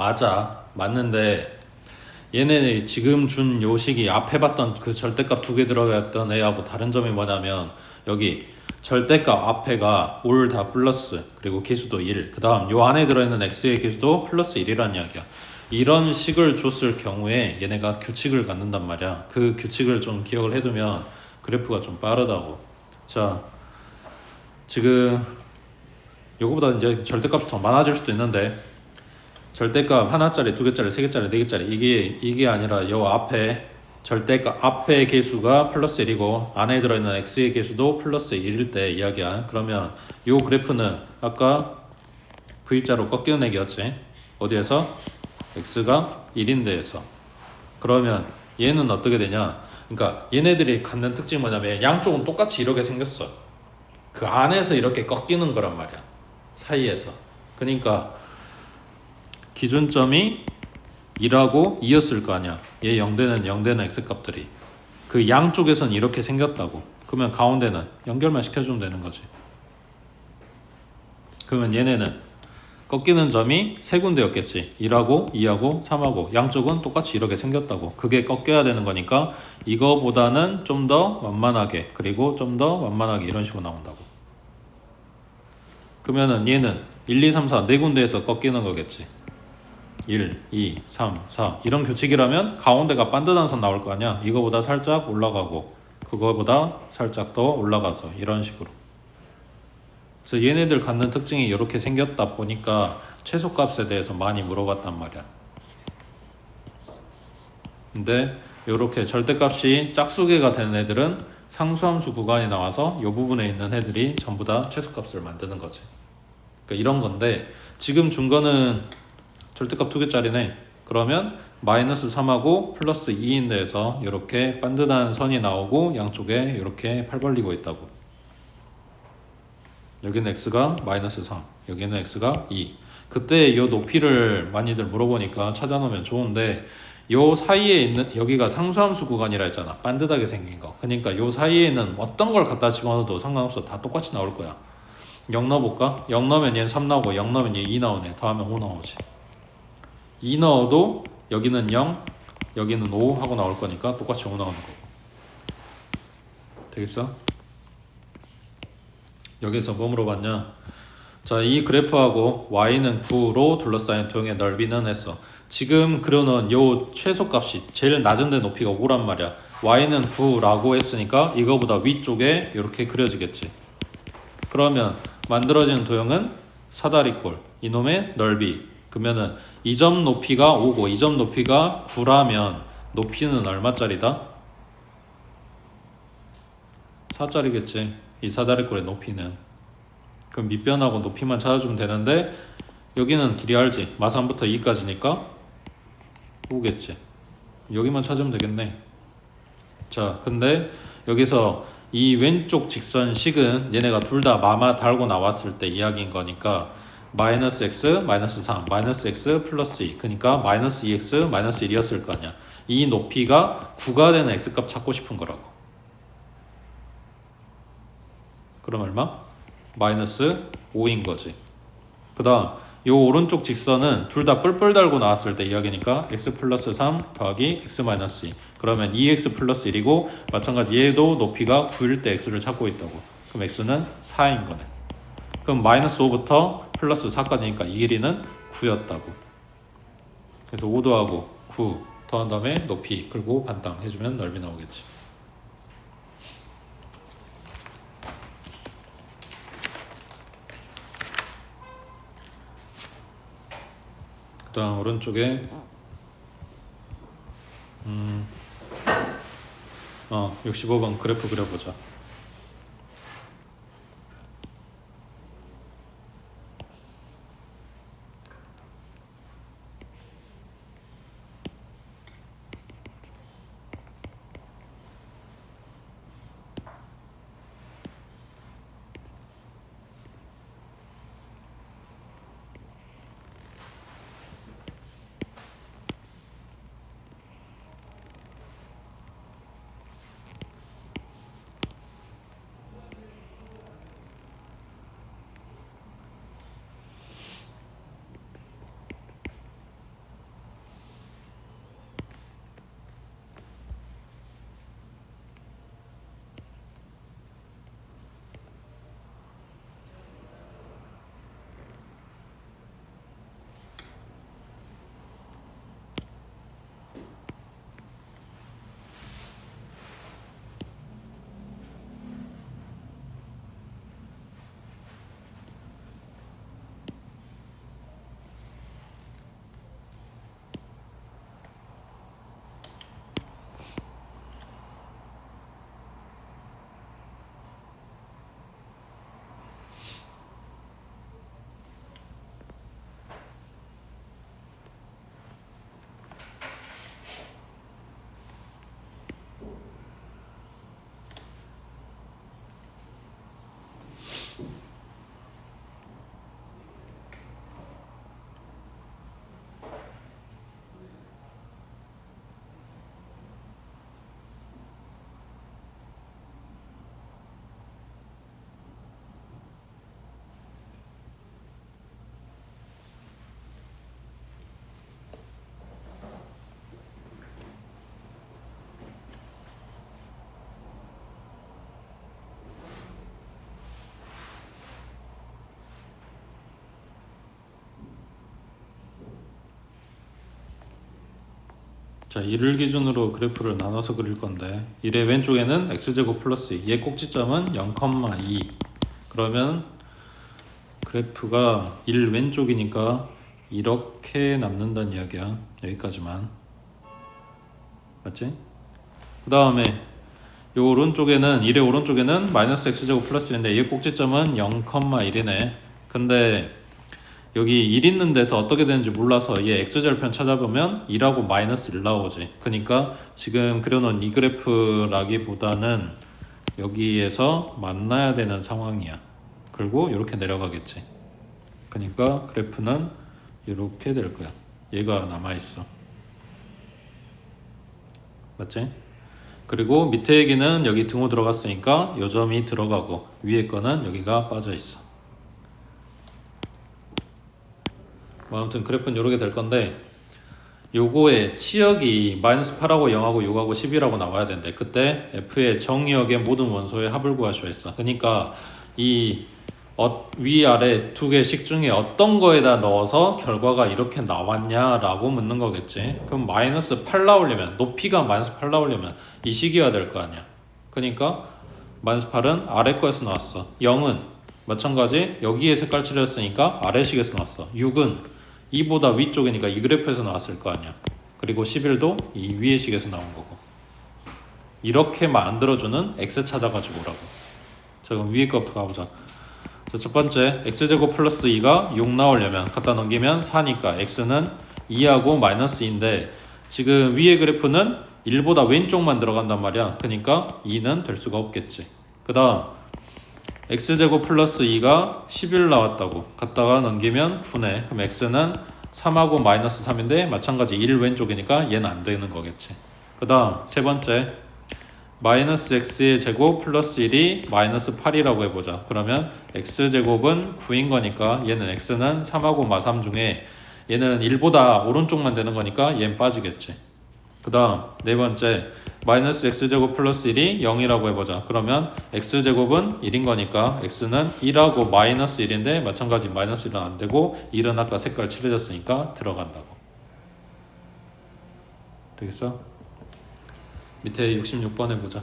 S1: 맞는데 얘네 지금 준 요식이 앞에 봤던 그 절대값 2개 들어가 있던 애하고 다른 점이 뭐냐면 여기 절대값 앞에가 올 다 플러스, 그리고 개수도 1, 그 다음 요 안에 들어있는 x의 개수도 플러스 1이란 이야기야. 이런 식을 줬을 경우에 얘네가 규칙을 갖는단 말이야. 그 규칙을 좀 기억을 해두면 그래프가 좀 빠르다고. 자, 지금 요거보다 이제 절대값이 더 많아질 수도 있는데 절대값 하나짜리, 2개짜리, 3개짜리, 4개짜리 이게 아니라 요 앞에 절대값 앞의 개수가 플러스 1이고 안에 들어있는 x의 개수도 플러스 1일 때 이야기야. 그러면 요 그래프는 아까 V자로 꺾이는 애기였지. 어디에서? x가 1인데에서. 그러면 얘는 어떻게 되냐? 그러니까 얘네들이 갖는 특징이 뭐냐면 양쪽은 똑같이 이렇게 생겼어. 그 안에서 이렇게 꺾이는 거란 말이야. 사이에서. 그러니까 기준점이 2라고 2였을 거 아니야. 얘 0되는 0되는 x값들이 그 양쪽에선 이렇게 생겼다고. 그러면 가운데는 연결만 시켜주면 되는 거지. 그러면 얘네는 꺾이는 점이 세 군데였겠지. 1하고 2하고 3하고 양쪽은 똑같이 이렇게 생겼다고. 그게 꺾여야 되는 거니까 이거보다는 좀 더 완만하게, 그리고 좀 더 완만하게 이런 식으로 나온다고. 그러면은 얘는 1, 2, 3, 4 네 군데에서 꺾이는 거겠지. 1, 2, 3, 4 이런 규칙이라면 가운데가 반듯한 선 나올 거 아니야. 이거보다 살짝 올라가고 그거보다 살짝 더 올라가서 이런 식으로. 그래서 얘네들 갖는 특징이 이렇게 생겼다 보니까 최소값에 대해서 많이 물어봤단 말이야. 근데 이렇게 절대값이 짝수개가 되는 애들은 상수함수 구간이 나와서 이 부분에 있는 애들이 전부 다 최소값을 만드는 거지. 그러니까 이런 건데 지금 준 거는 절대값 2개짜리네. 그러면 마이너스 3하고 플러스 2인 데에서 이렇게 반듯한 선이 나오고 양쪽에 이렇게 팔 벌리고 있다고. 여기는 x가 마이너스 3, 여기는 x가 2. 그때 이 높이를 많이들 물어보니까 찾아놓으면 좋은데 요 사이에 있는 여기가 상수함수 구간이라 했잖아. 반듯하게 생긴 거. 그러니까 요 사이에는 어떤 걸 갖다 집어넣어도 상관없어. 다 똑같이 나올 거야. 0 넣어볼까? 0 넣으면 얘는 3 나오고 0 넣으면 얘 2 나오네. 더하면 5 나오지. 2 넣어도 여기는 0, 여기는 5 하고 나올 거니까 똑같이 5 나오는 거고. 되겠어? 여기서 뭐 물어봤냐? 자, 이 그래프하고 y는 9로 둘러싸인 도형의 넓이는 했어. 지금 그려놓은 요 최소값이 제일 낮은 데 높이가 5란 말이야. y는 9라고 했으니까 이거보다 위쪽에 이렇게 그려지겠지. 그러면 만들어지는 도형은 사다리꼴, 이놈의 넓이. 그러면은 이 점 높이가 5고 이 점 높이가 9라면 높이는 얼마짜리다? 4짜리겠지. 이 사다리꼴의 높이는. 그럼 밑변하고 높이만 찾아주면 되는데 여기는 길이 알지? 마산부터 2까지니까 5겠지. 여기만 찾으면 되겠네. 자, 근데 여기서 이 왼쪽 직선식은 얘네가 둘 다 마마 달고 나왔을 때 이야기인 거니까 마이너스 x, 마이너스 3, 마이너스 x 플러스 2. 그러니까 마이너스 2x, 마이너스 1이었을 거 아니야. 이 높이가 9가 되는 x값 찾고 싶은 거라고. 그럼 얼마? 마이너스 5인 거지. 그 다음 요 오른쪽 직선은 둘 다 뿔뿔 달고 나왔을 때 이야기니까 x 플러스 3 더하기 x 마이너스 2. 그러면 2x 플러스 1이고 마찬가지 얘도 높이가 9일 때 x를 찾고 있다고. 그럼 x는 4인 거네. 그럼 마이너스 5부터 플러스 4까지니까 이 길이는 9였다고. 그래서 5 더하고 9 더한 다음에 높이 그리고 반땅 해주면 넓이 나오겠지. 그 다음 오른쪽에 65번 그래프 그려보자. 자, 1을 기준으로 그래프를 나눠서 그릴 건데 1의 왼쪽에는 x제곱 플러스 2, 얘 꼭지점은 0,2. 그러면 그래프가 1 왼쪽이니까 이렇게 남는다는 이야기야. 여기까지만. 맞지? 그 다음에 요 오른쪽에는 1의 오른쪽에는 마이너스 x제곱 플러스 1인데 얘 꼭지점은 0,1이네. 근데 여기 1 있는 데서 어떻게 되는지 몰라서 얘 x절편 찾아보면 2라고 마이너스 1 나오지. 그러니까 지금 그려놓은 이 그래프라기보다는 여기에서 만나야 되는 상황이야. 그리고 이렇게 내려가겠지. 그러니까 그래프는 이렇게 될 거야. 얘가 남아있어. 맞지? 그리고 밑에 얘기는 여기 등호 들어갔으니까 요 점이 들어가고 위에 거는 여기가 빠져있어. 뭐 아무튼 그래프는 이렇게 될 건데 요거의 치역이 마이너스 8하고 0하고 6하고 10이라고 나와야 되는데 그때 F의 정의역의 모든 원소의 합을 구하시오 했어. 그러니까 이 위아래 두 개식 중에 어떤 거에다 넣어서 결과가 이렇게 나왔냐라고 묻는 거겠지. 그럼 마이너스 8 나오려면 높이가 마이너스 8 나오려면 이 식이어야 될 거 아니야. 그러니까 마이너스 8은 아래 거에서 나왔어. 0은 마찬가지 여기에 색깔 칠했으니까 아래 식에서 나왔어. 6은 2보다 위쪽이니까 이 그래프에서 나왔을 거 아니야. 그리고 11도 이 위의 식에서 나온 거고. 이렇게 만들어주는 x 찾아가지고 오라고. 자, 그럼 위에 거부터 가보자. 자, 첫 번째 x제곱 플러스 2가 6 나오려면 갖다 넘기면 4니까 x는 2하고 마이너스 2인데 지금 위의 그래프는 1보다 왼쪽만 들어간단 말이야. 그러니까 2는 될 수가 없겠지. 그 다음 x제곱 플러스 2가 11 나왔다고 갖다가 넘기면 9네. 그럼 x는 3하고 마이너스 3인데 마찬가지 1 왼쪽이니까 얘는 안 되는 거겠지. 그 다음 세 번째 마이너스 x의 제곱 플러스 1이 마이너스 8이라고 해보자. 그러면 x제곱은 9인 거니까 얘는 x는 3하고 마3 중에 얘는 1보다 오른쪽만 되는 거니까 얘는 빠지겠지. 그 다음 네 번째 마이너스 x제곱 플러스 1이 0이라고 해보자. 그러면 x제곱은 1인 거니까 x는 1하고 마이너스 1인데 마찬가지 마이너스 1은 안 되고 1은 아까 색깔 칠해졌으니까 들어간다고. 되겠어? 밑에 66번 해보자.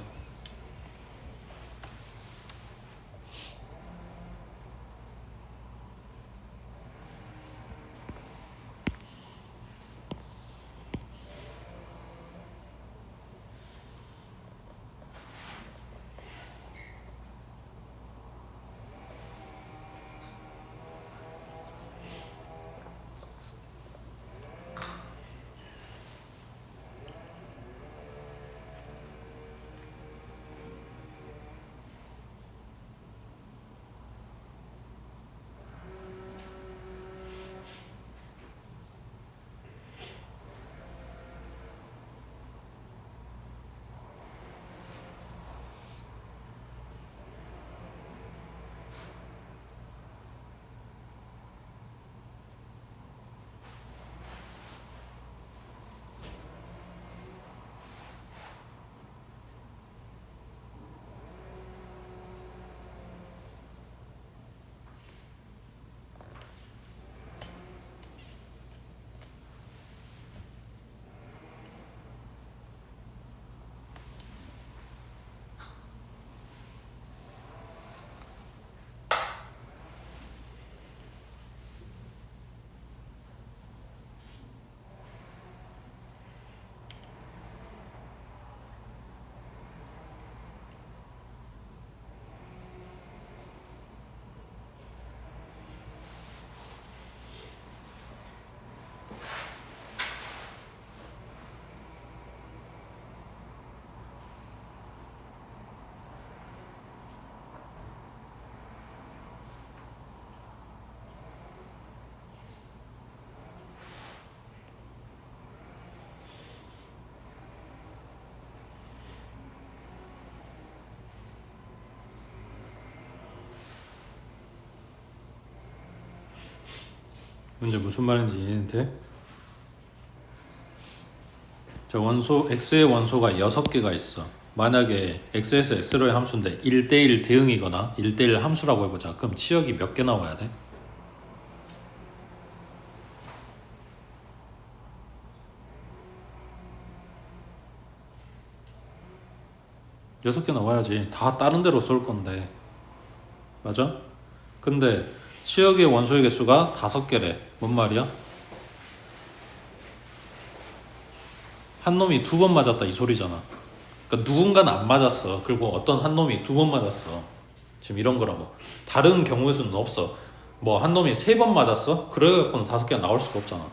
S1: 문제 무슨 말인지 이해돼? 자, 원소 x의 원소가 6개가 있어. 만약에 x에서 x로의 함수인데 1대1 대응이거나 1대1 함수라고 해보자. 그럼 치역이 몇 개 나와야 돼? 6개 나와야지. 다 다른 데로 쏠 건데. 맞아? 근데 치역의 원소의 개수가 5개래. 뭔 말이야? 한 놈이 2번 맞았다 이 소리잖아. 그러니까 누군가는 안 맞았어. 그리고 어떤 한 놈이 2번 맞았어. 지금 이런 거라고. 다른 경우의 수는 없어. 뭐 한 놈이 3번 맞았어? 그래갖고는 5개가 나올 수가 없잖아.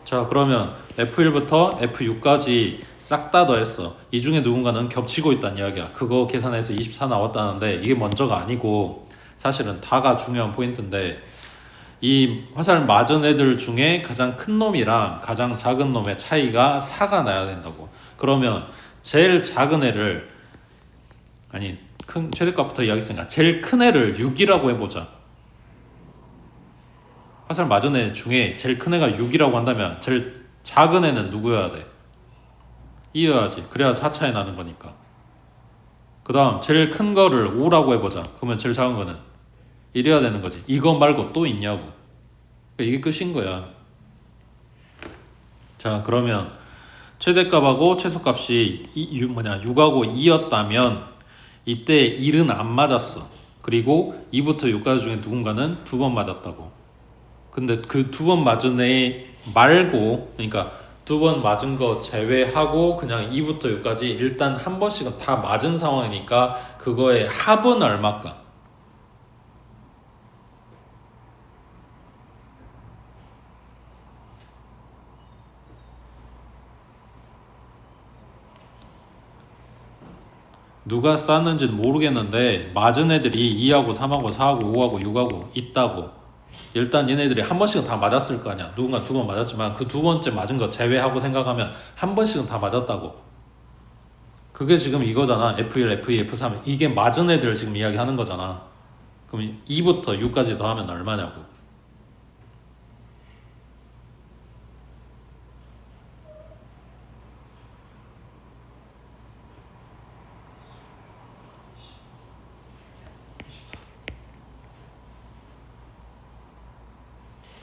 S1: 자, 그러면 F1부터 F6까지 싹 다 더했어. 이 중에 누군가는 겹치고 있다는 이야기야. 그거 계산해서 24 나왔다는데 이게 먼저가 아니고 사실은 다가 중요한 포인트인데, 이 화살 맞은 애들 중에 가장 큰 놈이랑 가장 작은 놈의 차이가 4가 나야 된다고. 그러면 제일 작은 애를, 아니 큰 최대값부터 이야기했으니까 제일 큰 애를 6이라고 해보자. 화살 맞은 애 중에 제일 큰 애가 6이라고 한다면 제일 작은 애는 누구여야 돼? 2여야지. 그래야 4차이 나는 거니까. 그 다음 제일 큰 거를 5라고 해보자. 그러면 제일 작은 거는 1이어야 되는 거지. 이거 말고 또 있냐고. 이게 끝인 거야. 자, 그러면 최대값하고 최소값이 6하고 2였다면 이때 1은 안 맞았어. 그리고 2부터 6까지 중에 누군가는 2번 맞았다고. 근데 그 2번 맞은 애 말고, 그러니까 2번 맞은 거 제외하고 그냥 2부터 6까지 일단 한 번씩은 다 맞은 상황이니까 그거의 합은 얼마까? 누가 쌌는지는 모르겠는데 맞은 애들이 2하고 3하고 4하고 5하고 6하고 있다고. 일단 얘네들이 한 번씩은 다 맞았을 거 아니야. 누군가 2번 맞았지만 그 2번째 맞은 거 제외하고 생각하면 한 번씩은 다 맞았다고. 그게 지금 이거잖아. F1, F2, F3 이게 맞은 애들 지금 이야기하는 거잖아. 그럼 2부터 6까지 더하면 얼마냐고.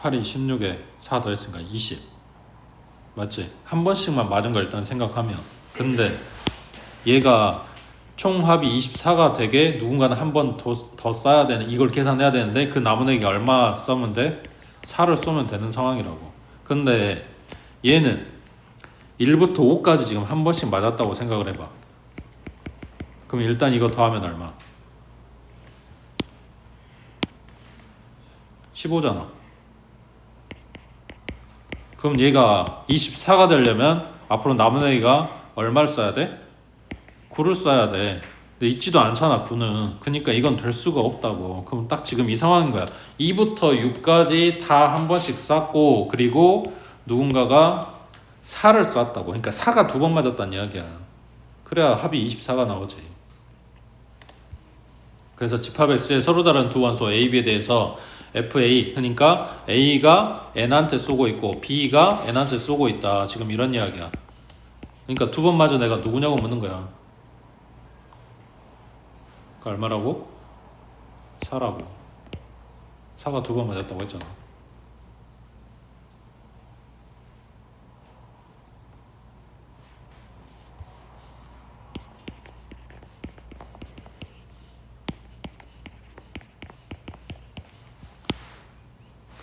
S1: (8이) 16에 4 더했으니까 20 맞지? 한 번씩만 맞은 거 일단 생각하면. 근데 얘가 총합이 24가 되게 누군가는 한 번 더 쌓아야 되는, 이걸 계산해야 되는데 그 남은 애기 얼마 쏘면 돼? 4를 쏘면 되는 상황이라고. 근데 얘는 1부터 5까지 지금 한 번씩 맞았다고 생각을 해봐. 그럼 일단 이거 더하면 얼마? 15잖아. 그럼 얘가 24가 되려면 앞으로 남은 애기가 얼마를 써야 돼? 9를 써야 돼. 근데 있지도 않잖아 9는. 그러니까 이건 될 수가 없다고. 그럼 딱 지금 이 상황인 거야. 2부터 6까지 다 한 번씩 쐈고 그리고 누군가가 4를 쐈다고. 그러니까 4가 2번 맞았다는 이야기야. 그래야 합이 24가 나오지. 그래서 집합X의 서로 다른 두 원소 A, B에 대해서 FA, 그러니까 A가 N한테 쏘고 있고 B가 N한테 쏘고 있다. 지금 이런 이야기야. 그러니까 2번 맞은 애가 누구냐고 묻는 거야. 그 얼마라고? 4라고. 4가 2번 맞았다고 했잖아.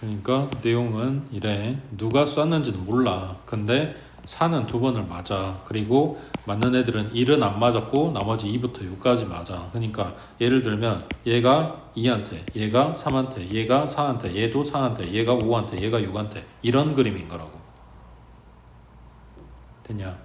S1: 그러니까 내용은 이래. 누가 쐈는지는 몰라. 근데 4는 2번을 맞아. 그리고 맞는 애들은 1은 안 맞았고 나머지 2부터 6까지 맞아. 그러니까 예를 들면 얘가 2한테, 얘가 3한테, 얘가 4한테, 얘도 4한테, 얘가 5한테, 얘가 6한테 이런 그림인 거라고. 됐냐?